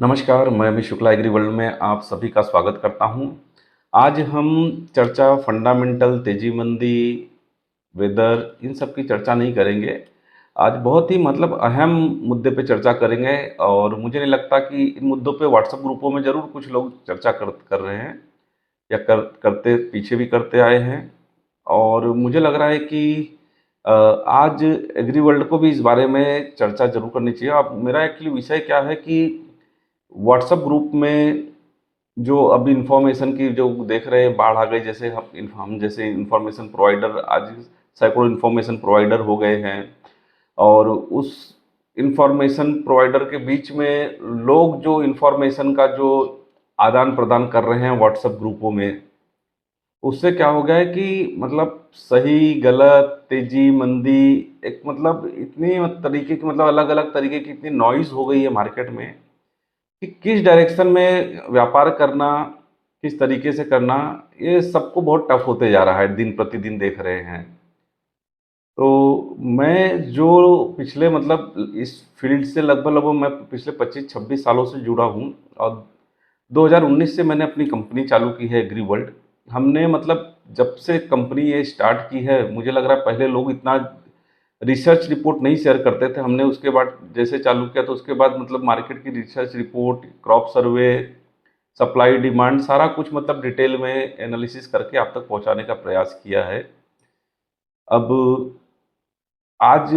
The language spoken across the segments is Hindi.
नमस्कार, मैं अमित शुक्ला एग्री वर्ल्ड में आप सभी का स्वागत करता हूं। आज हम चर्चा फंडामेंटल, तेजी मंदी, वेदर इन सब की चर्चा नहीं करेंगे। आज बहुत ही मतलब अहम मुद्दे पे चर्चा करेंगे और मुझे नहीं लगता कि इन मुद्दों पे व्हाट्सएप ग्रुपों में ज़रूर कुछ लोग चर्चा कर रहे हैं या करते पीछे भी करते आए हैं। और मुझे लग रहा है कि आज एग्री वर्ल्ड को भी इस बारे में चर्चा ज़रूर करनी चाहिए। अब मेरा एक्चुअली विषय क्या है कि व्हाट्सएप ग्रुप में जो अभी इंफॉर्मेशन की जो देख रहे हैं, बाढ़ आ गई, जैसे हम जैसे इंफॉर्मेशन प्रोवाइडर आज सैकड़ों इंफॉर्मेशन प्रोवाइडर हो गए हैं। और उस इंफॉर्मेशन प्रोवाइडर के बीच में लोग जो इंफॉर्मेशन का जो आदान प्रदान कर रहे हैं व्हाट्सएप ग्रुपों में, उससे क्या हो गया है कि मतलब सही गलत, तेजी मंदी, एक मतलब इतनी तरीके की मतलब अलग अलग तरीके की इतनी नॉइज हो गई है मार्केट में कि किस डायरेक्शन में व्यापार करना, किस तरीके से करना, ये सबको बहुत टफ होते जा रहा है, दिन प्रतिदिन देख रहे हैं। तो मैं जो पिछले मतलब इस फील्ड से लगभग लगभग मैं पिछले 25-26 सालों से जुड़ा हूँ और 2019 से मैंने अपनी कंपनी चालू की है एग्री वर्ल्ड। हमने मतलब जब से कंपनी ये स्टार्ट की है, मुझे लग रहा है पहले लोग इतना रिसर्च रिपोर्ट नहीं शेयर करते थे। हमने उसके बाद जैसे चालू किया तो उसके बाद मतलब मार्केट की research report, crop survey, supply demand सारा कुछ मतलब डिटेल में एनालिसिस करके आप तक पहुंचाने का प्रयास किया है। अब आज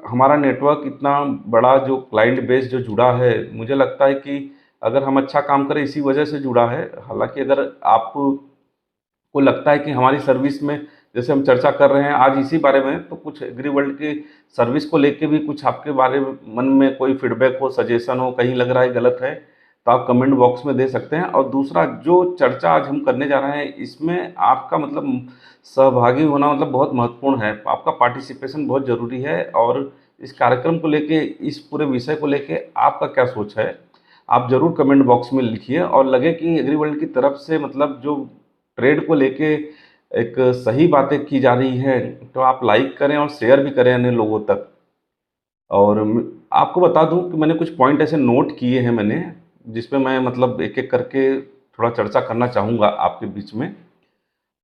हमारा नेटवर्क इतना बड़ा जो क्लाइंट बेस जो जुड़ा है, मुझे लगता है कि अगर हम अच्छा काम करें इसी वजह से जुड़ा है। हालांकि अगर आपको लगता है कि हमारी सर्विस में, जैसे हम चर्चा कर रहे हैं आज इसी बारे में, तो कुछ एग्री वर्ल्ड की सर्विस को लेके भी कुछ आपके बारे में मन में कोई फीडबैक हो, सजेशन हो, कहीं लग रहा है गलत है, तो आप कमेंट बॉक्स में दे सकते हैं। और दूसरा, जो चर्चा आज हम करने जा रहे हैं इसमें आपका मतलब सहभागी होना मतलब बहुत महत्वपूर्ण है। आपका पार्टिसिपेशन बहुत ज़रूरी है। और इस कार्यक्रम को लेके, इस पूरे विषय को लेके आपका क्या सोच है, आप ज़रूर कमेंट बॉक्स में लिखिए। और लगे कि एग्री वर्ल्ड की तरफ से मतलब जो ट्रेड को लेके एक सही बातें की जा रही हैं, तो आप लाइक करें और शेयर भी करें अन्य लोगों तक। और आपको बता दूं कि मैंने कुछ पॉइंट ऐसे नोट किए हैं मैंने, जिसपे मैं मतलब एक एक करके थोड़ा चर्चा करना चाहूँगा आपके बीच में।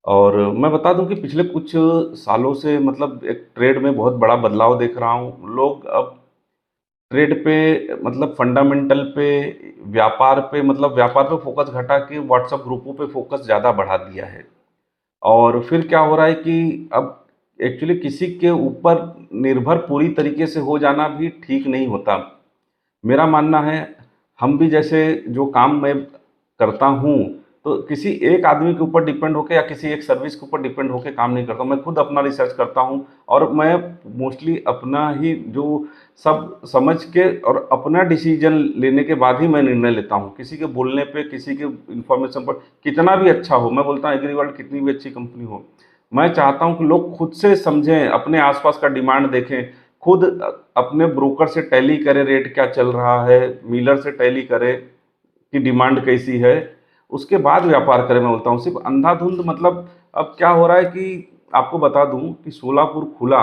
और मैं बता दूं कि पिछले कुछ सालों से मतलब एक ट्रेड में बहुत बड़ा बदलाव देख रहा हूँ। लोग अब ट्रेड पे मतलब फंडामेंटल पे, व्यापार पे फोकस घटा के व्हाट्सएप ग्रुपों पे फोकस ज़्यादा बढ़ा दिया है। और फिर क्या हो रहा है कि अब एक्चुअली किसी के ऊपर निर्भर पूरी तरीके से हो जाना भी ठीक नहीं होता। मेरा मानना है, हम भी जैसे जो काम मैं करता हूँ, तो किसी एक आदमी के ऊपर डिपेंड होके या किसी एक सर्विस के ऊपर डिपेंड होके काम नहीं करता। मैं खुद अपना रिसर्च करता हूँ और मैं मोस्टली अपना ही जो सब समझ के और अपना डिसीजन लेने के बाद ही मैं निर्णय लेता हूँ। किसी के बोलने पे, किसी के इन्फॉर्मेशन पर, कितना भी अच्छा हो, मैं बोलता हूँ एग्री वर्ल्ड कितनी भी अच्छी कंपनी हो, मैं चाहता हूँ कि लोग खुद से समझें, अपने आसपास का डिमांड देखें, खुद अपने ब्रोकर से टैली करें, रेट क्या चल रहा है, मिलर से टैली करें कि डिमांड कैसी है, उसके बाद व्यापार करें। मैं बोलता हूँ सिर्फ अंधाधुंध मतलब, अब क्या हो रहा है कि आपको बता दूं कि सोलापुर खुला,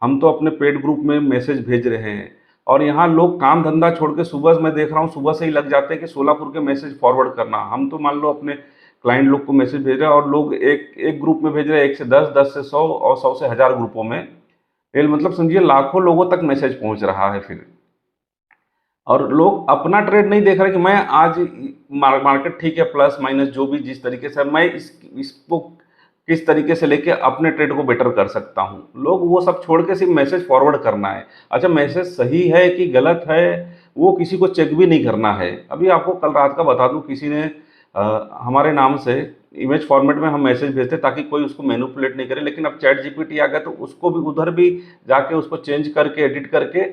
हम तो अपने पेड ग्रुप में मैसेज भेज रहे हैं और यहाँ लोग काम धंधा छोड़ के सुबह, मैं देख रहा हूँ सुबह से ही लग जाते हैं कि सोलापुर के मैसेज फॉरवर्ड करना। हम तो मान लो अपने क्लाइंट लोग को मैसेज भेज रहे हैं और लोग एक एक ग्रुप में भेज रहे हैं, 1 से 10, 10 से 100 और 100 से 1000 ग्रुपों में। ये मतलब समझिए लाखों लोगों तक मैसेज पहुंच रहा है फिर। और लोग अपना ट्रेड नहीं देख रहे कि मैं आज मार्केट ठीक है, प्लस माइनस जो भी जिस तरीके से मैं इसको किस तरीके से लेके अपने ट्रेड को बेटर कर सकता हूँ। लोग वो सब छोड़ के सिर्फ मैसेज फॉरवर्ड करना है। अच्छा, मैसेज सही है कि गलत है वो किसी को चेक भी नहीं करना है। अभी आपको कल रात का बता दूं, किसी ने हमारे नाम से इमेज फॉर्मेट में हम मैसेज भेजते ताकि कोई उसको मैनिपुलेट नहीं करे, लेकिन अब चैट जीपीटी आ गया तो उसको भी उधर भी जाके उसको चेंज करके, एडिट करके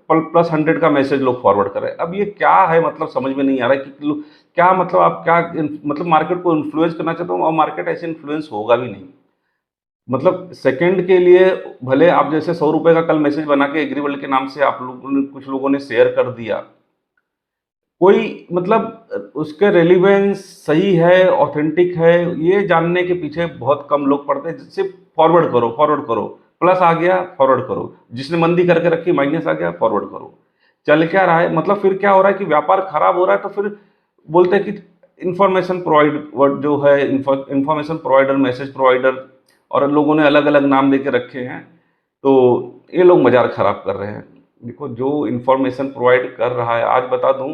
+100 का मैसेज लोग फॉरवर्ड कर रहे हैं। अब ये क्या है, मतलब समझ में नहीं आ रहा है कि क्या मतलब आप क्या मतलब मार्केट को इन्फ्लुएंस करना चाहते हो, और मार्केट ऐसे इन्फ्लुएंस होगा भी नहीं। मतलब सेकंड के लिए भले आप जैसे 100 रुपए का कल मैसेज बना के एग्री वर्ल्ड के नाम से आप लोगों ने, कुछ लोगों ने शेयर कर दिया, कोई मतलब उसके रेलिवेंस सही है, ऑथेंटिक है, ये जानने के पीछे बहुत कम लोग पड़ते हैं। सिर्फ फॉरवर्ड करो, फॉरवर्ड करो, प्लस आ गया फॉरवर्ड करो, जिसने मंदी करके रखी माइनस आ गया फॉरवर्ड करो। चल क्या रहा है, मतलब फिर क्या हो रहा है कि व्यापार खराब हो रहा है, तो फिर बोलते हैं कि इंफॉर्मेशन प्रोवाइड जो है, इंफॉर्मेशन प्रोवाइडर, मैसेज प्रोवाइडर, और लोगों ने अलग अलग नाम देके रखे हैं। तो ये लोग मजार खराब कर रहे हैं। देखो, जो इंफॉर्मेशन प्रोवाइड कर रहा है, आज बता दूं,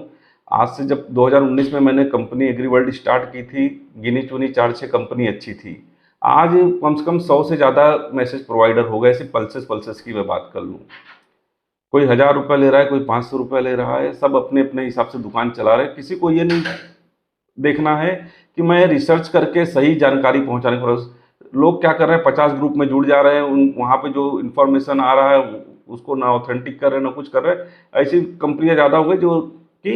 आज से जब 2019 में मैंने कंपनी एग्रीवर्ल्ड स्टार्ट की थी, गिनी चुनी 4-6 कंपनी अच्छी थी। आज कम से कम 100 से ज़्यादा मैसेज प्रोवाइडर हो गए। सिर्फ पल्सेस पल्सेस की मैं बात कर लूँ, कोई 1000 रुपये ले रहा है, कोई 500 रुपये ले रहा है, सब अपने अपने हिसाब से दुकान चला रहे हैं। किसी को ये नहीं देखना है कि मैं रिसर्च करके सही जानकारी पहुंचाने को। लोग क्या कर रहे हैं, 50 ग्रुप में जुड़ जा रहे हैं, उन वहाँ पे जो इन्फॉर्मेशन आ रहा है उसको ना ऑथेंटिक कर रहे हैं, ना कुछ कर रहे हैं। ऐसी कंपनियां ज़्यादा हो गई जो कि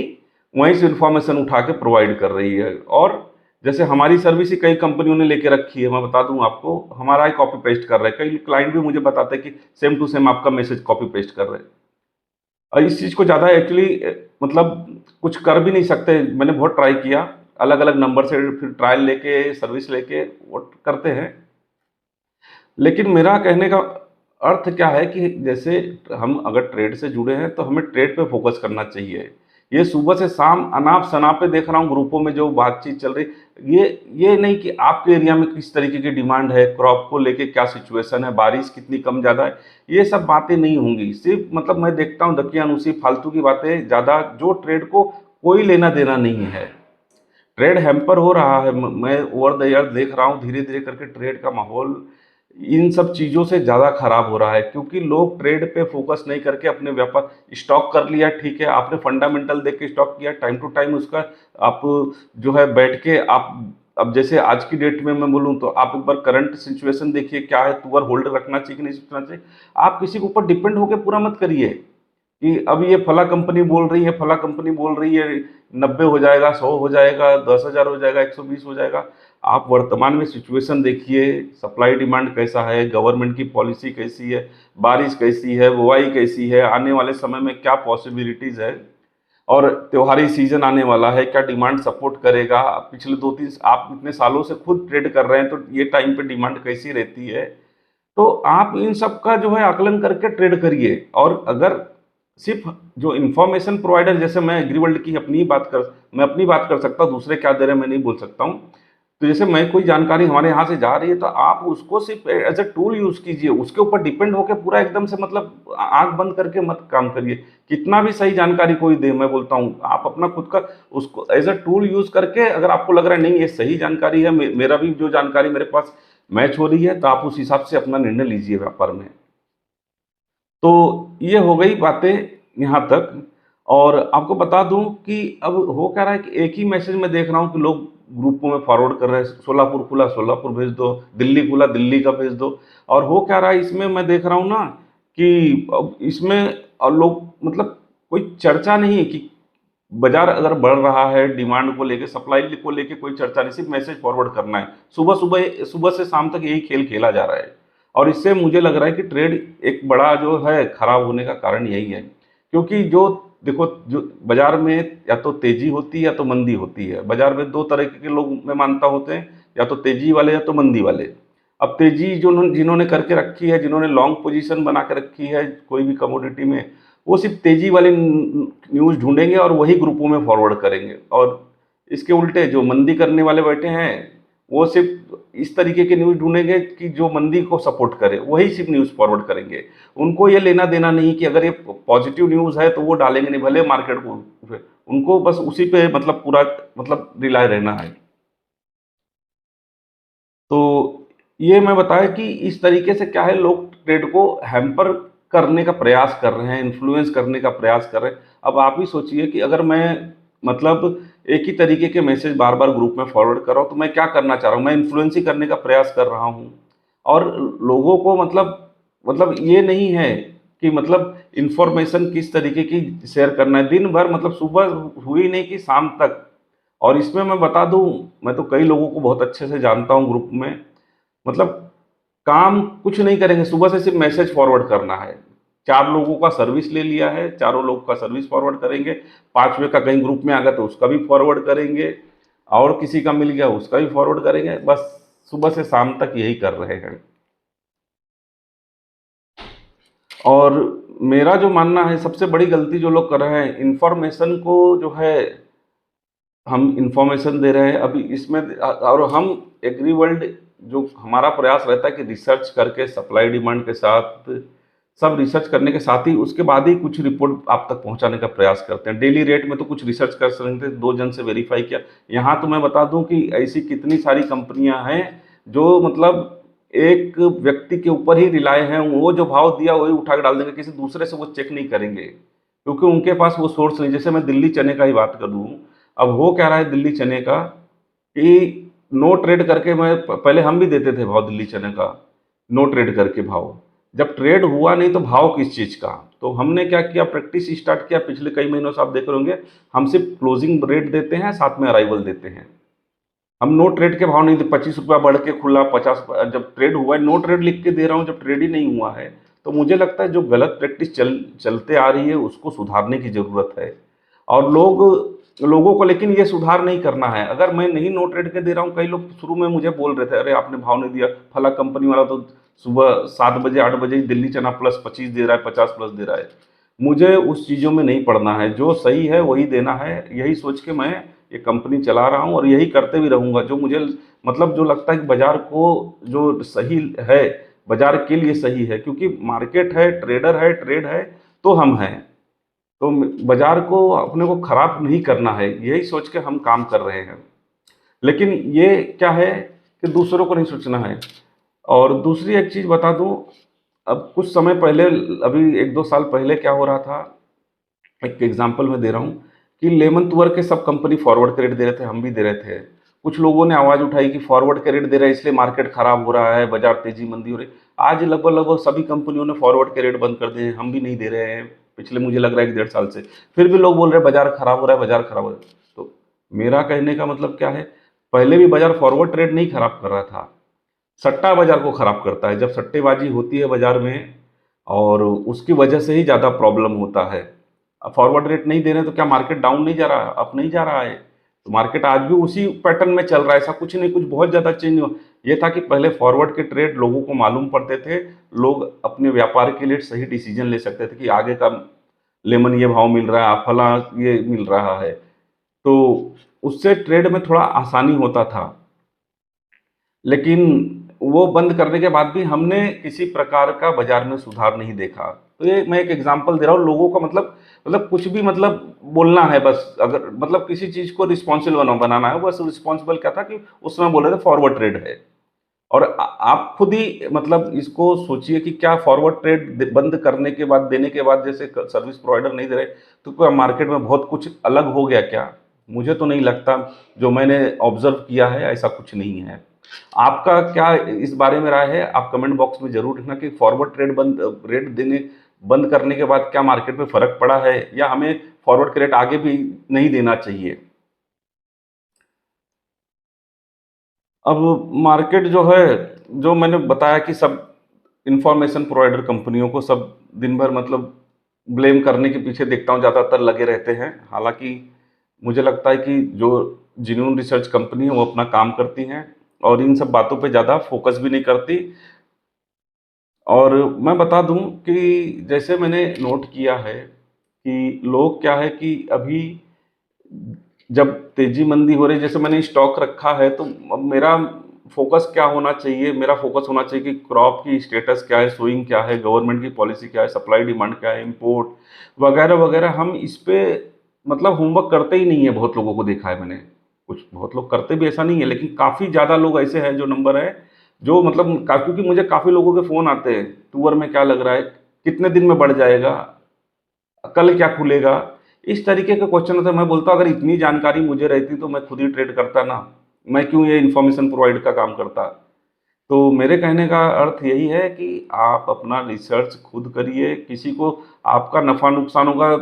वहीं से इन्फॉर्मेशन उठा के प्रोवाइड कर रही है। और जैसे हमारी सर्विस ही कई कंपनियों ने लेके रखी है, मैं बता दूं आपको, हमारा ही कॉपी पेस्ट कर रहे हैं। कई क्लाइंट भी मुझे बताते हैं कि सेम टू सेम आपका मैसेज कॉपी पेस्ट कर रहे हैं। और इस चीज़ को ज़्यादा एक्चुअली मतलब कुछ कर भी नहीं सकते। मैंने बहुत ट्राई किया, अलग अलग नंबर से फिर ट्रायल लेके, सर्विस लेके वो करते हैं। लेकिन मेरा कहने का अर्थ क्या है कि जैसे हम अगर ट्रेड से जुड़े हैं तो हमें ट्रेड पे फोकस करना चाहिए। ये सुबह से शाम अनाप शनाप पे देख रहा हूँ ग्रुपों में जो बातचीत चल रही, ये नहीं कि आपके एरिया में किस तरीके की डिमांड है, क्रॉप को लेके क्या सिचुएशन है, बारिश कितनी कम ज़्यादा है, ये सब बातें नहीं होंगी। सिर्फ मतलब मैं देखता हूँ दकियानुसी फालतू की बातें ज़्यादा, जो ट्रेड को कोई लेना देना नहीं है। ट्रेड हैम्पर हो रहा है। मैं ओवर द ईयर देख रहा हूँ धीरे धीरे करके ट्रेड का माहौल इन सब चीज़ों से ज़्यादा खराब हो रहा है, क्योंकि लोग ट्रेड पे फोकस नहीं करके अपने व्यापार, स्टॉक कर लिया, ठीक है, आपने फंडामेंटल देख के स्टॉक किया, टाइम टू टाइम उसका आप जो है बैठ के आप, अब जैसे आज की डेट में मैं बोलूँ तो आप एक बार करंट सिचुएशन देखिए क्या है, तो होल्ड रखना चाहिए कि नहीं रखना चाहिए। आप किसी के ऊपर डिपेंड होकर पूरा मत करिए कि अब ये फला कंपनी बोल रही है, फला कंपनी बोल रही है 90 हो जाएगा, 100 हो जाएगा, 10,000 हो जाएगा, 120 हो जाएगा। आप वर्तमान में सिचुएशन देखिए, सप्लाई डिमांड कैसा है, गवर्नमेंट की पॉलिसी कैसी है, बारिश कैसी है, बुआई कैसी है, आने वाले समय में क्या पॉसिबिलिटीज़ है, और त्योहारी सीजन आने वाला है, क्या डिमांड सपोर्ट करेगा। पिछले 2-3 आप इतने सालों से खुद ट्रेड कर रहे हैं, तो ये टाइम पे डिमांड कैसी रहती है। तो आप इन सब का जो है आकलन करके ट्रेड करिए। और अगर सिर्फ जो इंफॉर्मेशन प्रोवाइडर, जैसे मैं एग्रीवर्ल्ड की मैं अपनी बात कर सकता हूँ, दूसरे क्या दे रहे हैं मैं नहीं बोल सकता हूँ। तो जैसे मैं कोई जानकारी हमारे यहाँ से जा रही है, तो आप उसको सिर्फ एज ए टूल यूज़ कीजिए, उसके ऊपर डिपेंड होकर पूरा एकदम से मतलब आंख बंद करके मत काम करिए। कितना भी सही जानकारी कोई दे, मैं बोलता हूँ आप अपना खुद का उसको एज ए टूल यूज़ करके, अगर आपको लग रहा है नहीं ये सही जानकारी है, मेरा भी जो जानकारी मेरे पास मैच हो रही है, तो आप उस हिसाब से अपना निर्णय लीजिए व्यापार में। तो ये हो गई बातें यहाँ तक। और आपको बता दूं कि अब हो क्या रहा है कि एक ही मैसेज में देख रहा हूँ कि लोग ग्रुपों में फॉरवर्ड कर रहे हैं, सोलापुर खुला सोलापुर भेज दो, दिल्ली खुला दिल्ली का भेज दो। और हो क्या रहा है इसमें, मैं देख रहा हूँ ना कि अब इसमें और लोग मतलब कोई चर्चा नहीं है कि बाजार अगर बढ़ रहा है, डिमांड को लेके, सप्लाई को लेके कोई चर्चा नहीं, सिर्फ मैसेज फॉरवर्ड करना है। सुबह सुबह सुबह से शाम तक यही खेल खेला जा रहा है। और इससे मुझे लग रहा है कि ट्रेड एक बड़ा जो है खराब होने का कारण यही है। क्योंकि जो देखो, जो बाजार में या तो तेजी होती है या तो मंदी होती है। बाजार में दो तरह के लोग मैं मानता होते हैं, या तो तेजी वाले या तो मंदी वाले। अब तेजी जो जिन्होंने करके रखी है, जिन्होंने लॉन्ग पोजीशन बना के रखी है कोई भी कमोडिटी में, वो सिर्फ तेजी वाली न्यूज़ ढूंढेंगे और वही ग्रुपों में फॉरवर्ड करेंगे। और इसके उल्टे जो मंदी करने वाले बैठे हैं, वो सिर्फ इस तरीके की न्यूज़ ढूंढेंगे कि जो मंदी को सपोर्ट करे, वही सिर्फ न्यूज़ फॉरवर्ड करेंगे। उनको ये लेना देना नहीं कि अगर ये पॉजिटिव न्यूज़ है तो वो डालेंगे नहीं, भले मार्केट को, उनको बस उसी पे मतलब पूरा मतलब रिलाय रहना है। तो ये मैं बताया कि इस तरीके से क्या है, लोग ट्रेड को हैम्पर करने का प्रयास कर रहे हैं, इन्फ्लुएंस करने का प्रयास कर रहे हैं। अब आप ही सोचिए कि अगर मैं मतलब एक ही तरीके के मैसेज बार बार ग्रुप में फॉरवर्ड कर रहा हूँ, तो मैं क्या करना चाह रहा हूँ, मैं इन्फ्लुएंस ही करने का प्रयास कर रहा हूँ। और लोगों को मतलब ये नहीं है कि मतलब इंफॉर्मेशन किस तरीके की शेयर करना है दिन भर, मतलब सुबह हुई नहीं कि शाम तक। और इसमें मैं बता दूं, मैं तो कई लोगों को बहुत अच्छे से जानता हूं ग्रुप में, मतलब काम कुछ नहीं करेंगे, सुबह से सिर्फ मैसेज फॉरवर्ड करना है। 4 लोगों का सर्विस ले लिया है, चारों लोगों का सर्विस फॉरवर्ड करेंगे, 5वें का कहीं ग्रुप में आ गया तो उसका भी फॉरवर्ड करेंगे, और किसी का मिल गया उसका भी फॉरवर्ड करेंगे, बस सुबह से शाम तक यही कर रहे हैं। और मेरा जो मानना है, सबसे बड़ी गलती जो लोग कर रहे हैं, इन्फॉर्मेशन को जो है, हम इन्फॉर्मेशन दे रहे हैं अभी इसमें, और हम एग्री वर्ल्ड, जो हमारा प्रयास रहता है कि रिसर्च करके सप्लाई डिमांड के साथ, सब रिसर्च करने के साथ ही उसके बाद ही कुछ रिपोर्ट आप तक पहुंचाने का प्रयास करते हैं। डेली रेट में तो कुछ रिसर्च कर सकते थे, 2 जन से वेरीफाई किया। यहाँ तो मैं बता दूं कि ऐसी कितनी सारी कंपनियां हैं जो मतलब एक व्यक्ति के ऊपर ही रिलाय हैं, वो जो भाव दिया वही उठा के डाल देंगे, किसी दूसरे से वो चेक नहीं करेंगे, क्योंकि उनके पास वो सोर्स नहीं। जैसे मैं दिल्ली चने का ही बात कर दूं, अब हो क्या रहा है दिल्ली चने का कि नो ट्रेड करके, मैं पहले हम भी देते थे भाव दिल्ली चने का, नो ट्रेड करके भाव, जब ट्रेड हुआ नहीं तो भाव किस चीज़ का। तो हमने क्या किया, प्रैक्टिस स्टार्ट किया, पिछले कई महीनों से आप देख रहे होंगे, हम सिर्फ क्लोजिंग रेट देते हैं, साथ में अराइवल देते हैं। हम नो ट्रेड के भाव नहीं दे, 25 रुपया बढ़ के खुला 50, जब ट्रेड हुआ है नो ट्रेड लिख के दे रहा हूँ, जब ट्रेड ही नहीं हुआ है। तो मुझे लगता है जो गलत प्रैक्टिस चलते आ रही है उसको सुधारने की ज़रूरत है। और लोगों को लेकिन ये सुधार नहीं करना है। अगर मैं नहीं नो ट्रेड के दे रहा हूँ, कई लोग शुरू में मुझे बोल रहे थे, अरे आपने भाव नहीं दिया, फला कंपनी वाला तो सुबह 7 बजे 8 बजे ही दिल्ली चना +25 दे रहा है, 50 प्लस दे रहा है। मुझे उस चीज़ों में नहीं पड़ना है, जो सही है वही देना है, यही सोच के मैं ये कंपनी चला रहा हूँ और यही करते भी रहूँगा। जो मुझे मतलब जो लगता है कि बाजार को जो सही है, बाजार के लिए सही है, क्योंकि मार्केट है, ट्रेडर है, ट्रेड है, तो हम हैं। तो बाजार को अपने को खराब नहीं करना है, यही सोच के हम काम कर रहे हैं। लेकिन ये क्या है कि दूसरों को नहीं सोचना है। और दूसरी एक चीज़ बता दूं, अब कुछ समय पहले, अभी 1-2 साल पहले क्या हो रहा था, एक एग्जांपल मैं दे रहा हूँ कि लेमन तुअर के सब कंपनी फॉरवर्ड के रेट दे रहे थे, हम भी दे रहे थे। कुछ लोगों ने आवाज़ उठाई कि फॉरवर्ड के रेट दे रहे हैं इसलिए मार्केट खराब हो रहा है, बाजार तेजी मंदी हो रही है। आज लगभग लगभग सभी कंपनियों ने फॉरवर्ड के रेट बंद कर दिए हैं, हम भी नहीं दे रहे हैं पिछले, मुझे लग रहा है 1-1.5 साल से। फिर भी लोग बोल रहे हैं बाजार खराब हो रहा है, बाजार खराब हो रहा है। तो मेरा कहने का मतलब क्या है, पहले भी बाजार फॉरवर्ड ट्रेड नहीं खराब कर रहा था, सट्टा बाजार को खराब करता है। जब सट्टेबाजी होती है बाजार में, और उसकी वजह से ही ज़्यादा प्रॉब्लम होता है। अब फॉरवर्ड रेट नहीं दे रहे तो क्या मार्केट डाउन नहीं जा रहा है? अप नहीं जा रहा है। तो मार्केट आज भी उसी पैटर्न में चल रहा है, ऐसा कुछ नहीं, कुछ बहुत ज़्यादा चेंज नहीं हुआ। ये था कि पहले फॉरवर्ड के ट्रेड लोगों को मालूम पड़ते थे, लोग अपने व्यापार के लिए सही डिसीजन ले सकते थे कि आगे का लेमन ये भाव मिल रहा है, फला ये मिल रहा है, तो उससे ट्रेड में थोड़ा आसानी होता था। लेकिन वो बंद करने के बाद भी हमने किसी प्रकार का बाजार में सुधार नहीं देखा। तो ये मैं एक एग्जांपल दे रहा हूँ, लोगों का मतलब कुछ भी मतलब बोलना है बस, अगर मतलब किसी चीज़ को रिस्पॉन्सिबल बनाना है, बस रिस्पॉन्सिबल क्या था कि उसमें बोले थे फॉरवर्ड ट्रेड है। और आप खुद ही मतलब इसको सोचिए कि क्या फॉरवर्ड ट्रेड बंद करने के बाद, देने के बाद, जैसे सर्विस प्रोवाइडर नहीं दे रहे, तो क्या मार्केट में बहुत कुछ अलग हो गया क्या? मुझे तो नहीं लगता। जो मैंने ऑब्जर्व किया है ऐसा कुछ नहीं है। आपका क्या इस बारे में राय है? आप कमेंट बॉक्स में जरूर लिखना कि फॉरवर्ड ट्रेड रेट देने बंद करने के बाद क्या मार्केट में फर्क पड़ा है, या हमें फॉरवर्ड के रेट आगे भी नहीं देना चाहिए। अब मार्केट जो है, जो मैंने बताया कि सब इंफॉर्मेशन प्रोवाइडर कंपनियों को सब दिन भर मतलब ब्लेम करने के पीछे देखता हूँ ज़्यादातर लगे रहते हैं। हालांकि मुझे लगता है कि जो जिन्यून रिसर्च कंपनी है वो अपना काम करती हैं और इन सब बातों पे ज़्यादा फोकस भी नहीं करती। और मैं बता दूं कि जैसे मैंने नोट किया है कि लोग क्या है कि अभी जब तेजी मंदी हो रही है, जैसे मैंने स्टॉक रखा है, तो अब मेरा फोकस क्या होना चाहिए? मेरा फोकस होना चाहिए कि क्रॉप की स्टेटस क्या है, सोइंग क्या है, गवर्नमेंट की पॉलिसी क्या है, सप्लाई डिमांड क्या है, इंपोर्ट वगैरह वगैरह। हम इस पे मतलब होमवर्क करते ही नहीं है। बहुत लोगों को देखा है मैंने, कुछ बहुत लोग करते भी ऐसा नहीं है, लेकिन काफ़ी ज़्यादा लोग ऐसे हैं जो नंबर है, जो मतलब क्योंकि मुझे काफ़ी लोगों के फ़ोन आते हैं, टूअर में क्या लग रहा है, कितने दिन में बढ़ जाएगा, कल क्या खुलेगा, इस तरीके के क्वेश्चन होते हैं। मैं बोलता हूँ अगर इतनी जानकारी मुझे रहती तो मैं खुद ही ट्रेड करता ना, मैं क्यों ये इन्फॉर्मेशन प्रोवाइड का काम करता। तो मेरे कहने का अर्थ यही है कि आप अपना रिसर्च खुद करिए। किसी को आपका नफा नुकसान होगा,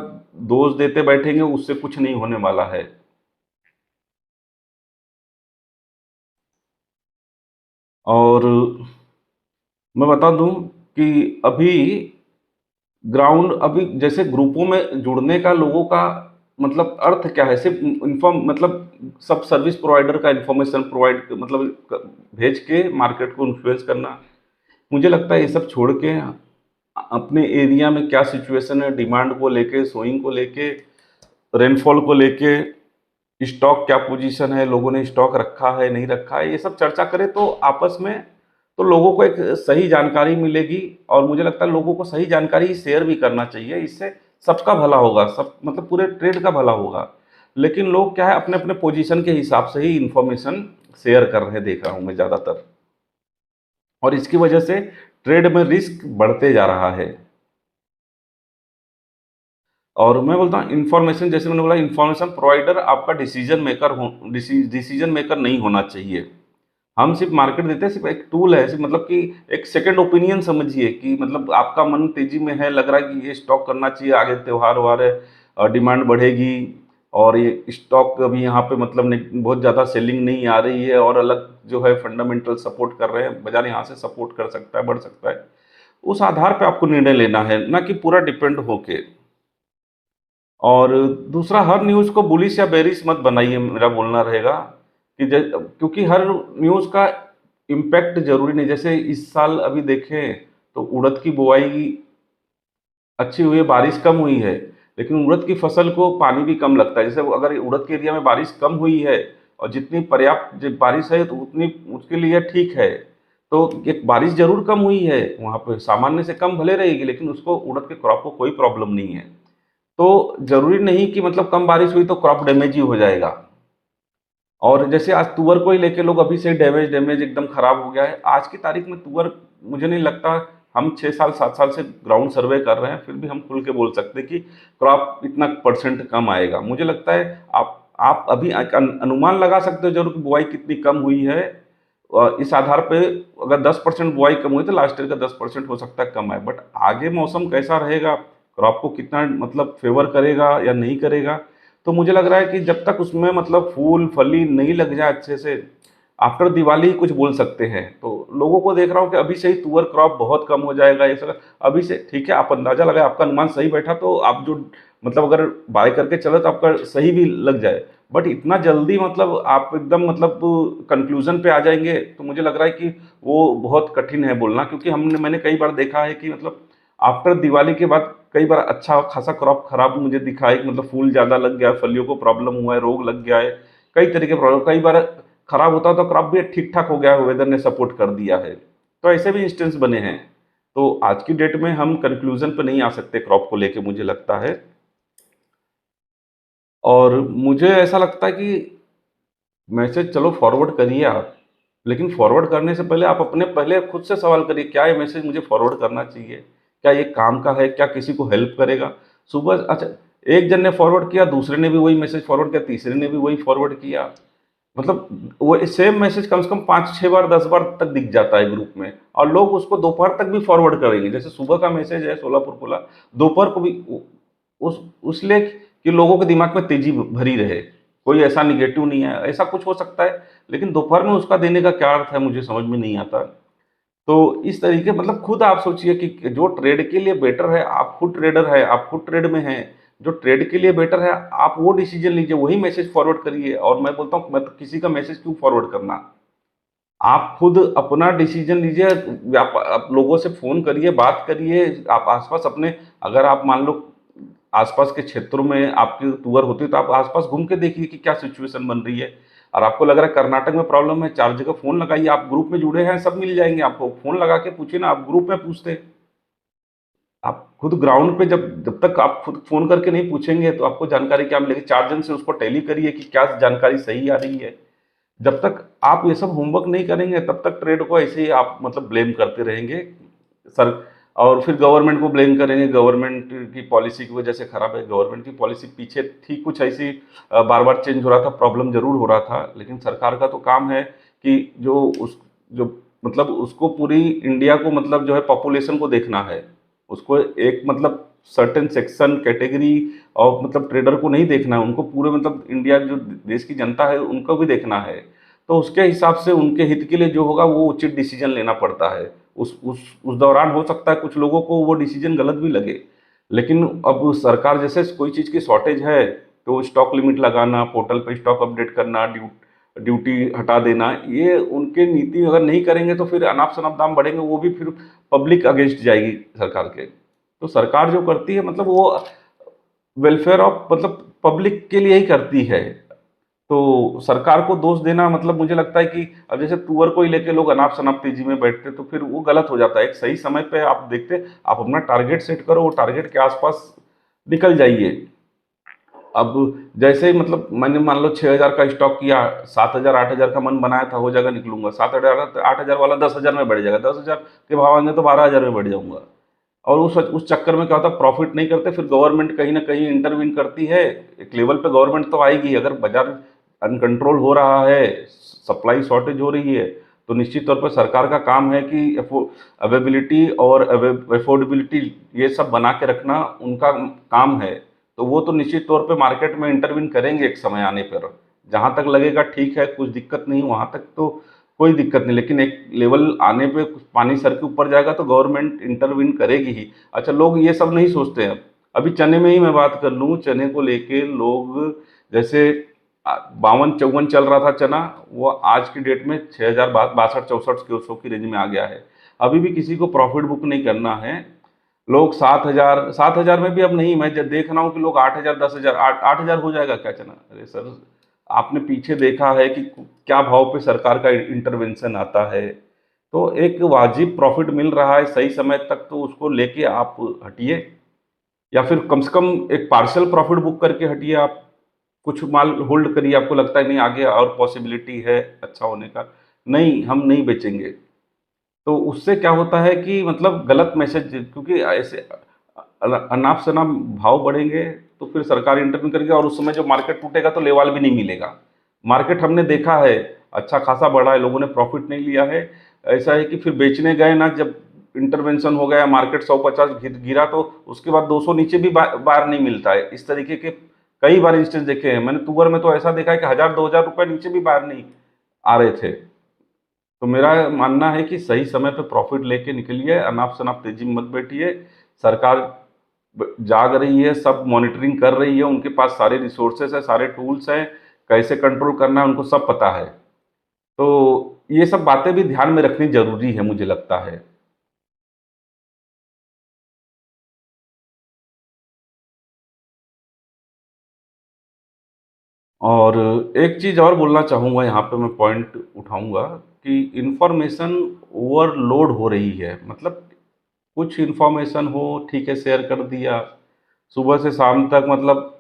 दोष देते बैठेंगे, उससे कुछ नहीं होने वाला है। और मैं बता दूं कि अभी ग्राउंड, अभी जैसे ग्रुपों में जुड़ने का लोगों का मतलब अर्थ क्या है? सिर्फ इन्फॉर्म मतलब सब सर्विस प्रोवाइडर का इंफॉर्मेशन प्रोवाइड मतलब भेज के मार्केट को इन्फ्लुएंस करना। मुझे लगता है ये सब छोड़ के अपने एरिया में क्या सिचुएशन है, डिमांड को लेके, सोइंग को लेके, रेनफॉल को लेके, स्टॉक क्या पोजीशन है, लोगों ने स्टॉक रखा है नहीं रखा है, ये सब चर्चा करें तो आपस में, तो लोगों को एक सही जानकारी मिलेगी। और मुझे लगता है लोगों को सही जानकारी शेयर भी करना चाहिए, इससे सबका भला होगा, सब मतलब पूरे ट्रेड का भला होगा। लेकिन लोग क्या है, अपने अपने पोजीशन के हिसाब से ही इंफॉर्मेशन शेयर कर रहे हैं, देख रहा हूँ मैं ज़्यादातर। और इसकी वजह से ट्रेड में रिस्क बढ़ते जा रहा है। और मैं बोलता हूँ इन्फॉर्मेशन, जैसे मैंने बोला, इन्फॉर्मेशन प्रोवाइडर आपका डिसीजन मेकर नहीं होना चाहिए। हम सिर्फ मार्केट देते हैं, सिर्फ एक टूल है, सिर्फ मतलब कि एक सेकंड ओपिनियन समझिए कि मतलब आपका मन तेजी में है, लग रहा है कि ये स्टॉक करना चाहिए, आगे त्योहार वार है और डिमांड बढ़ेगी, और ये स्टॉक अभी यहाँ पे मतलब नहीं, बहुत ज़्यादा सेलिंग नहीं आ रही है, और अलग जो है फंडामेंटल सपोर्ट कर रहे हैं, बाजार यहाँ से सपोर्ट कर सकता है, बढ़ सकता है। उस आधार पे आपको निर्णय लेना है, ना कि पूरा डिपेंड होके। और दूसरा, हर न्यूज़ को बुलिश या बेरिश मत बनाइए, मेरा बोलना रहेगा कि क्योंकि हर न्यूज़ का इम्पैक्ट जरूरी नहीं। जैसे इस साल अभी देखें तो उड़द की बुआई अच्छी हुई है, बारिश कम हुई है, लेकिन उड़द की फसल को पानी भी कम लगता है। जैसे अगर उड़द के एरिया में बारिश कम हुई है और जितनी पर्याप्त बारिश है तो उतनी उसके लिए ठीक है। तो एक बारिश जरूर कम हुई है वहाँ पे, सामान्य से कम भले रहेगी, लेकिन उसको उड़द के क्रॉप को कोई प्रॉब्लम नहीं है। तो जरूरी नहीं कि मतलब कम बारिश हुई तो क्रॉप डैमेज ही हो जाएगा। और जैसे आज तुअर को ही लेके लोग अभी से डैमेज डैमेज एकदम खराब हो गया है, आज की तारीख में तुअर, मुझे नहीं लगता, हम 6 साल 7 साल से ग्राउंड सर्वे कर रहे हैं, फिर भी हम खुल के बोल सकते हैं कि क्रॉप इतना परसेंट कम आएगा। मुझे लगता है आप अभी एक अनुमान लगा सकते हो जरूर कि बुआई कितनी कम हुई है, और इस आधार पे अगर 10% बुआई कम हुई तो लास्ट ईयर का 10% हो सकता है कम आए, बट आगे मौसम कैसा रहेगा, क्रॉप को कितना मतलब फेवर करेगा या नहीं करेगा, तो मुझे लग रहा है कि जब तक उसमें मतलब फूल फली नहीं लग जाए अच्छे से, आफ्टर दिवाली ही कुछ बोल सकते हैं। तो लोगों को देख रहा हूँ कि अभी से ही तुअर क्रॉप बहुत कम हो जाएगा, ये सब अभी से ठीक है, आप अंदाजा लगाए, आपका अनुमान सही बैठा तो आप जो मतलब अगर बाय करके चले तो आपका सही भी लग जाए। बट इतना जल्दी मतलब आप एकदम मतलब कंक्लूजन पे आ जाएंगे, तो मुझे लग रहा है कि वो बहुत कठिन है बोलना, क्योंकि मैंने कई बार देखा है कि मतलब आफ्टर दिवाली के बाद कई बार अच्छा खासा क्रॉप खराब मुझे दिखा है कि मतलब फूल ज़्यादा लग गया है, फलियों को प्रॉब्लम हुआ है, रोग लग गया है, कई तरीके के प्रॉब्लम, कई बार खराब होता है तो क्रॉप भी ठीक ठाक हो गया है, वेदर ने सपोर्ट कर दिया है। तो ऐसे भी इंस्टेंस बने हैं। तो आज की डेट में हम कंक्लूजन पे नहीं आ सकते क्रॉप को लेके, मुझे लगता है। और मुझे ऐसा लगता है कि मैसेज चलो फॉरवर्ड करिए आप, लेकिन फॉरवर्ड करने से पहले आप अपने पहले खुद से सवाल करिए, क्या ये मैसेज मुझे फॉरवर्ड करना चाहिए, क्या ये काम का है, क्या किसी को हेल्प करेगा। सुबह अच्छा, एक जन ने फॉरवर्ड किया, दूसरे ने भी वही मैसेज फॉरवर्ड किया, तीसरे ने भी वही फॉरवर्ड किया, मतलब वो सेम मैसेज कम से कम 5 6 बार 10 बार तक दिख जाता है ग्रुप में, और लोग उसको दोपहर तक भी फॉरवर्ड करेंगे। जैसे सुबह का मैसेज है सोलापुर पुला, दोपहर को भी उस उसलिए कि लोगों के दिमाग में तेजी भरी रहे, कोई ऐसा निगेटिव नहीं है, ऐसा कुछ हो सकता है, लेकिन दोपहर में उसका देने का क्या अर्थ है मुझे समझ में नहीं आता। तो इस तरीके मतलब खुद आप सोचिए कि जो ट्रेड के लिए बेटर है, आप खुद ट्रेडर है, आप खुद ट्रेड में हैं, जो ट्रेड के लिए बेटर है आप वो डिसीजन लीजिए, वही मैसेज फॉरवर्ड करिए। और मैं बोलता हूँ, मैं तो किसी का मैसेज क्यों फॉरवर्ड करना, आप खुद अपना डिसीजन लीजिए। आप लोगों से फोन करिए, बात करिए, आप आसपास अपने, अगर आप मान लो आसपास के क्षेत्रों में आपकी टूर होती है तो आप आसपास घूम के देखिए कि क्या सिचुएशन बन रही है। और आपको लग रहा है कर्नाटक में प्रॉब्लम है, 4 जगह फोन लगाइए, आप ग्रुप में जुड़े हैं, सब मिल जाएंगे आपको, फोन लगा के पूछिए ना, आप ग्रुप में पूछते, आप खुद ग्राउंड पे जब जब तक आप खुद फोन करके नहीं पूछेंगे तो आपको जानकारी क्या मिलेगी। 4 जन से उसको टैली करिए कि क्या जानकारी सही आ रही है। जब तक आप ये सब होमवर्क नहीं करेंगे तब तक ट्रेड को ऐसे ही आप मतलब ब्लेम करते रहेंगे सर, और फिर गवर्नमेंट को ब्लेम करेंगे, गवर्नमेंट की पॉलिसी की वजह से खराब है। गवर्नमेंट की पॉलिसी पीछे थी कुछ ऐसी, बार बार चेंज हो रहा था, प्रॉब्लम जरूर हो रहा था, लेकिन सरकार का तो काम है कि जो मतलब उसको पूरी इंडिया को मतलब जो है पॉपुलेशन को देखना है, उसको एक मतलब सर्टेन सेक्शन कैटेगरी और मतलब ट्रेडर को नहीं देखना है, उनको पूरे मतलब इंडिया जो देश की जनता है उनको भी देखना है। तो उसके हिसाब से उनके हित के लिए जो होगा वो उचित डिसीजन लेना पड़ता है। उस दौरान हो सकता है कुछ लोगों को वो डिसीजन गलत भी लगे, लेकिन अब सरकार जैसे कोई चीज़ की शॉर्टेज है तो स्टॉक लिमिट लगाना, पोर्टल पे स्टॉक अपडेट करना, ड्यूटी हटा देना, ये उनके नीति अगर नहीं करेंगे तो फिर अनाप शनाप दाम बढ़ेंगे, वो भी फिर पब्लिक अगेंस्ट जाएगी सरकार के। तो सरकार जो करती है मतलब वो वेलफेयर ऑफ मतलब पब्लिक के लिए ही करती है। तो सरकार को दोष देना मतलब मुझे लगता है कि अब जैसे टूअर को ही लेके लोग अनाप शनाप तेजी में बैठते तो फिर वो गलत हो जाता है। एक सही समय पे आप देखते, आप अपना टारगेट सेट करो, वो टारगेट के आसपास निकल जाइए। अब जैसे ही मतलब मैंने मान लो 6,000 का स्टॉक किया, 7,000 8,000 का मन बनाया था हो जाएगा निकलूंगा, 7,000 8,000 वाला 10,000 में बढ़ जाएगा, 10,000 के भाव आएंगे तो 12,000 में बढ़ जाऊंगा। और उस चक्कर में क्या होता है, प्रॉफिट नहीं करते, फिर गवर्नमेंट कहीं ना कहीं इंटरवीन करती है। एक लेवल पे गवर्नमेंट तो आएगी, अगर बाजार अनकंट्रोल हो रहा है, सप्लाई शॉर्टेज हो रही है, तो निश्चित तौर पर सरकार का काम है कि अवेबिलिटी और अफोर्डेबिलिटी ये सब बना के रखना उनका काम है। तो वो तो निश्चित तौर पे मार्केट में इंटरवीन करेंगे एक समय आने पर। जहाँ तक लगेगा ठीक है, कुछ दिक्कत नहीं, वहाँ तक तो कोई दिक्कत नहीं, लेकिन एक लेवल आने पे कुछ पानी सर के ऊपर जाएगा तो गवर्नमेंट इंटरवीन करेगी ही। अच्छा, लोग ये सब नहीं सोचते हैं। अभी चने में ही मैं बात कर लूँ, चने को लेके लोग जैसे 52-54 चल रहा था चना, वो आज की डेट में 6,000 62-64 के सौ की रेंज में आ गया है। अभी भी किसी को प्रॉफिट बुक नहीं करना है। लोग 7,000 में भी अब नहीं, मैं जब देख रहा हूँ कि लोग 8,000 10,000 8,000 हो जाएगा क्या चना? अरे सर, आपने पीछे देखा है कि क्या भाव पे सरकार का इंटरवेंशन आता है। तो एक वाजिब प्रॉफिट मिल रहा है सही समय तक, तो उसको लेके आप हटिए, या फिर कम से कम एक पार्शियल प्रॉफिट बुक करके हटिए। आप कुछ माल होल्ड करिए, आपको लगता है नहीं आगे और पॉसिबिलिटी है अच्छा होने का, नहीं हम नहीं बेचेंगे। तो उससे क्या होता है कि मतलब गलत मैसेज, क्योंकि ऐसे अनाप शनाप भाव बढ़ेंगे तो फिर सरकार इंटरव्यू करेगी, और उस समय जो मार्केट टूटेगा तो लेवाल भी नहीं मिलेगा। मार्केट हमने देखा है अच्छा खासा बढ़ा है, लोगों ने प्रॉफिट नहीं लिया है। ऐसा है कि फिर बेचने गए ना, जब इंटरवेंशन हो गया, मार्केट 150 गिरा तो उसके बाद 200 नीचे भी बार नहीं मिलता है। इस तरीके के कई बार इंस्टेंस देखे हैं मैंने, तुअर में तो ऐसा देखा है कि 1,000 2,000 रुपये नीचे भी बार नहीं आ रहे थे। तो मेरा मानना है कि सही समय पे प्रॉफिट लेके निकलिए, अनाप शनाप तेजी में मत बैठिए। सरकार जाग रही है, सब मॉनिटरिंग कर रही है, उनके पास सारे रिसोर्सेस है, सारे टूल्स हैं, कैसे कंट्रोल करना है उनको सब पता है। तो ये सब बातें भी ध्यान में रखनी जरूरी है मुझे लगता है। और एक चीज़ और बोलना चाहूँगा, यहाँ पे मैं पॉइंट उठाऊँगा कि इन्फॉर्मेशन ओवरलोड हो रही है। मतलब कुछ इन्फॉर्मेशन हो, ठीक है, शेयर कर दिया, सुबह से शाम तक मतलब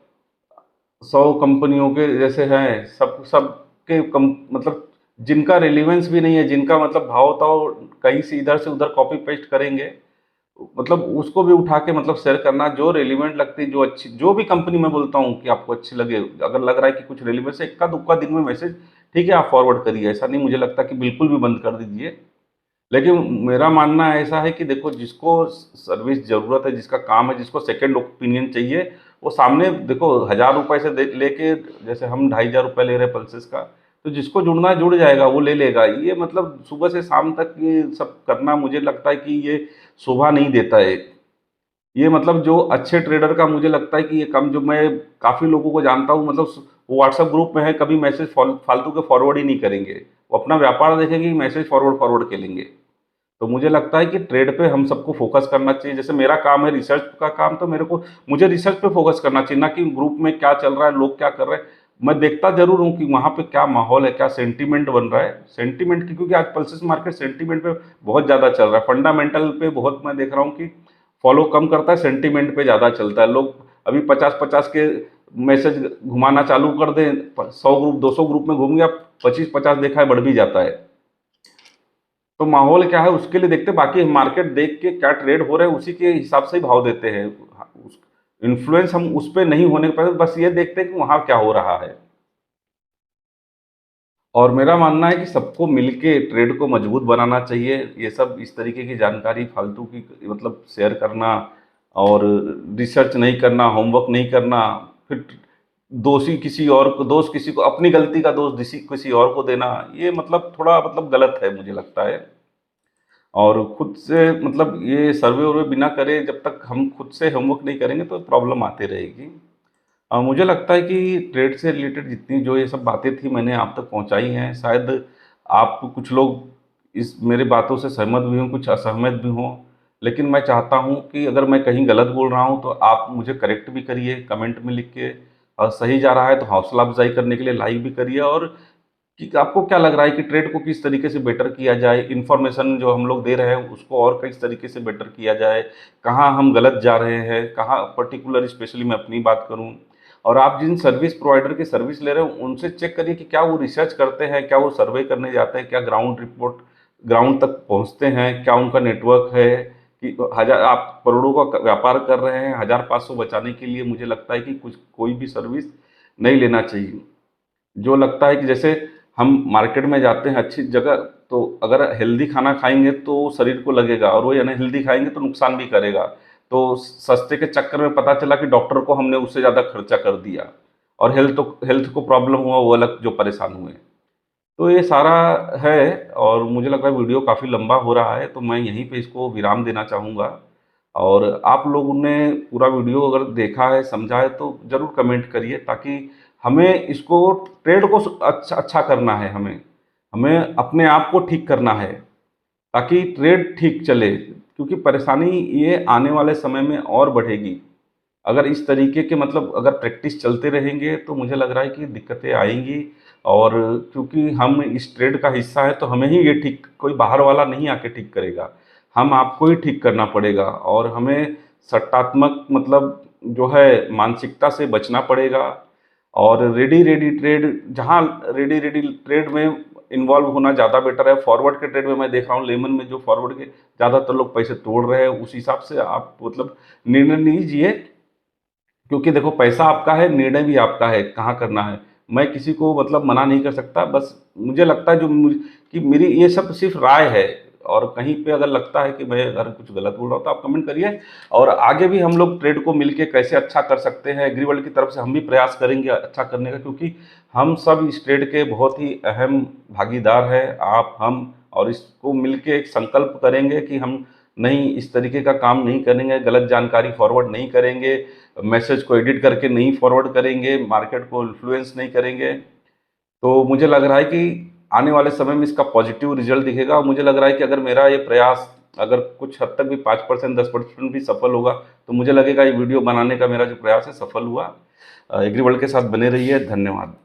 100 कंपनियों के जैसे हैं, सब सब के मतलब जिनका रिलीवेंस भी नहीं है, जिनका मतलब भाव ताव कहीं से इधर से उधर कॉपी पेस्ट करेंगे, मतलब उसको भी उठा के मतलब शेयर करना जो रेलिवेंट लगती है, जो अच्छी, जो भी कंपनी मैं बोलता हूँ कि आपको अच्छी लगे, अगर लग रहा है कि कुछ रेलिवेंस है, इक्का दुक्का दिन में मैसेज, ठीक है, आप फॉरवर्ड करिए, ऐसा नहीं मुझे लगता कि बिल्कुल भी बंद कर दीजिए। लेकिन मेरा मानना ऐसा है कि देखो, जिसको सर्विस ज़रूरत है, जिसका काम है, जिसको सेकंड ओपिनियन चाहिए, वो सामने देखो, 1,000 रुपये से लेके, जैसे हम 2,500 रुपये ले रहे हैं पल्सेस का, तो जिसको जुड़ना है जुड़ जाएगा, वो ले लेगा। ये मतलब सुबह से शाम तक ये सब करना मुझे लगता है कि ये शोभा नहीं देता है। ये मतलब जो अच्छे ट्रेडर का मुझे लगता है कि ये कम, जो मैं काफ़ी लोगों को जानता हूँ, मतलब वो व्हाट्सएप ग्रुप में है, कभी मैसेज फालतू के फॉरवर्ड ही नहीं करेंगे। वो अपना व्यापार देखेंगे, मैसेज फॉरवर्ड फॉरवर्ड के लेंगे। तो मुझे लगता है कि ट्रेड पे हम सबको फोकस करना चाहिए। जैसे मेरा काम है रिसर्च का काम, तो मुझे रिसर्च पे फोकस करना चाहिए, ना कि ग्रुप में क्या चल रहा है, लोग क्या कर रहे हैं। मैं देखता जरूर हूँ कि वहाँ पे क्या माहौल है, क्या सेंटीमेंट बन रहा है, सेंटीमेंट की, क्योंकि आज पल्सेस मार्केट सेंटीमेंट पे बहुत ज़्यादा चल रहा है। फंडामेंटल पे बहुत मैं देख रहा हूँ कि फॉलो कम करता है, सेंटीमेंट पे ज़्यादा चलता है। लोग अभी 50-50 के मैसेज घुमाना चालू कर दें, 100 ग्रुप 200 ग्रुप में घूम गया, 25-50 देखा है बढ़ भी जाता है। तो माहौल क्या है उसके लिए देखते, बाकी मार्केट देख के क्या ट्रेड हो रहे हैं उसी के हिसाब से ही भाव देते हैं। इन्फ्लुएंस हम उस पर नहीं होने पर, बस ये देखते हैं कि वहाँ क्या हो रहा है। और मेरा मानना है कि सबको मिलके ट्रेड को मजबूत बनाना चाहिए। ये सब इस तरीके की जानकारी फालतू की मतलब शेयर करना, और रिसर्च नहीं करना, होमवर्क नहीं करना, फिर दोष किसी को, अपनी गलती का दोष किसी किसी और को देना, ये मतलब थोड़ा मतलब गलत है मुझे लगता है। और खुद से मतलब ये सर्वे वर्वे बिना करे, जब तक हम खुद से होमवर्क नहीं करेंगे तो प्रॉब्लम आती रहेगी। मुझे लगता है कि ट्रेड से रिलेटेड जितनी जो ये सब बातें थी मैंने आप तक पहुंचाई हैं। शायद आप कुछ लोग इस मेरे बातों से सहमत भी हों, कुछ असहमत भी हों, लेकिन मैं चाहता हूं कि अगर मैं कहीं गलत बोल रहा हूं तो आप मुझे करेक्ट भी करिए कमेंट में लिख के, और सही जा रहा है तो हौसला अफजाई करने के लिए लाइक भी करिए। और कि आपको क्या लग रहा है कि ट्रेड को किस तरीके से बेटर किया जाए, इन्फॉर्मेशन जो हम लोग दे रहे हैं उसको और किस तरीके से बेटर किया जाए, कहाँ हम गलत जा रहे हैं, कहाँ पर्टिकुलर स्पेशली मैं अपनी बात करूँ। और आप जिन सर्विस प्रोवाइडर की सर्विस ले रहे हो उनसे चेक करिए कि क्या वो रिसर्च करते हैं, क्या वो सर्वे करने जाते हैं, क्या ग्राउंड रिपोर्ट ग्राउंड तक पहुंचते हैं, क्या उनका नेटवर्क है। कि हजार आप करोड़ों का व्यापार कर रहे हैं, 1500 बचाने के लिए मुझे लगता है कि कुछ कोई भी सर्विस नहीं लेना चाहिए। जो लगता है कि जैसे हम मार्केट में जाते हैं अच्छी जगह, तो अगर हेल्दी खाना खाएंगे तो शरीर को लगेगा, और वो अनहेल्दी खाएंगे तो नुकसान भी करेगा। तो सस्ते के चक्कर में पता चला कि डॉक्टर को हमने उससे ज़्यादा खर्चा कर दिया, और हेल्थ को प्रॉब्लम हुआ, वो अलग जो परेशान हुए। तो ये सारा है। और मुझे लग रहा है वीडियो काफ़ी लंबा हो रहा है, तो मैं यहीं पे इसको विराम देना चाहूँगा। और आप लोगों ने पूरा वीडियो अगर देखा है, समझा है, तो ज़रूर कमेंट करिए, ताकि हमें इसको ट्रेड को अच्छा अच्छा करना है, हमें हमें अपने आप को ठीक करना है, ताकि ट्रेड ठीक चले, क्योंकि परेशानी ये आने वाले समय में और बढ़ेगी। अगर इस तरीके के मतलब अगर प्रैक्टिस चलते रहेंगे तो मुझे लग रहा है कि दिक्कतें आएंगी। और क्योंकि हम इस ट्रेड का हिस्सा है तो हमें ही ये ठीक, कोई बाहर वाला नहीं आके ठीक करेगा, हम आपको ही ठीक करना पड़ेगा। और हमें सट्टात्मक मतलब जो है मानसिकता से बचना पड़ेगा। और रेडी रेडी ट्रेड, जहाँ रेडी रेडी ट्रेड में इन्वॉल्व होना ज़्यादा बेटर है। फॉरवर्ड के ट्रेड में मैं देख रहा हूँ लेमन में जो फॉरवर्ड के ज़्यादातर लोग पैसे तोड़ रहे हैं, उस हिसाब से आप मतलब निर्णय लीजिए। क्योंकि देखो पैसा आपका है, निर्णय भी आपका है कहाँ करना है। मैं किसी को मतलब मना नहीं कर सकता, बस मुझे लगता है कि मेरी ये सब सिर्फ राय है। और कहीं पे अगर लगता है कि मैं अगर कुछ गलत बोल रहा हूँ तो आप कमेंट करिए। और आगे भी हम लोग ट्रेड को मिलके कैसे अच्छा कर सकते हैं, एग्रीवर्ल्ड की तरफ से हम भी प्रयास करेंगे अच्छा करने का, क्योंकि हम सब इस ट्रेड के बहुत ही अहम भागीदार हैं, आप हम। और इसको मिलके एक संकल्प करेंगे कि हम नहीं, इस तरीके का काम नहीं करेंगे, गलत जानकारी फॉरवर्ड नहीं करेंगे, मैसेज को एडिट करके नहीं फॉरवर्ड करेंगे, मार्केट को इन्फ्लुएंस नहीं करेंगे। तो मुझे लग रहा है कि आने वाले समय में इसका पॉजिटिव रिजल्ट दिखेगा। और मुझे लग रहा है कि अगर मेरा ये प्रयास अगर कुछ हद तक भी 5% 10% भी सफल होगा, तो मुझे लगेगा ये वीडियो बनाने का मेरा जो प्रयास है सफल हुआ। एग्री वर्ल्ड के साथ बने रहिए। धन्यवाद।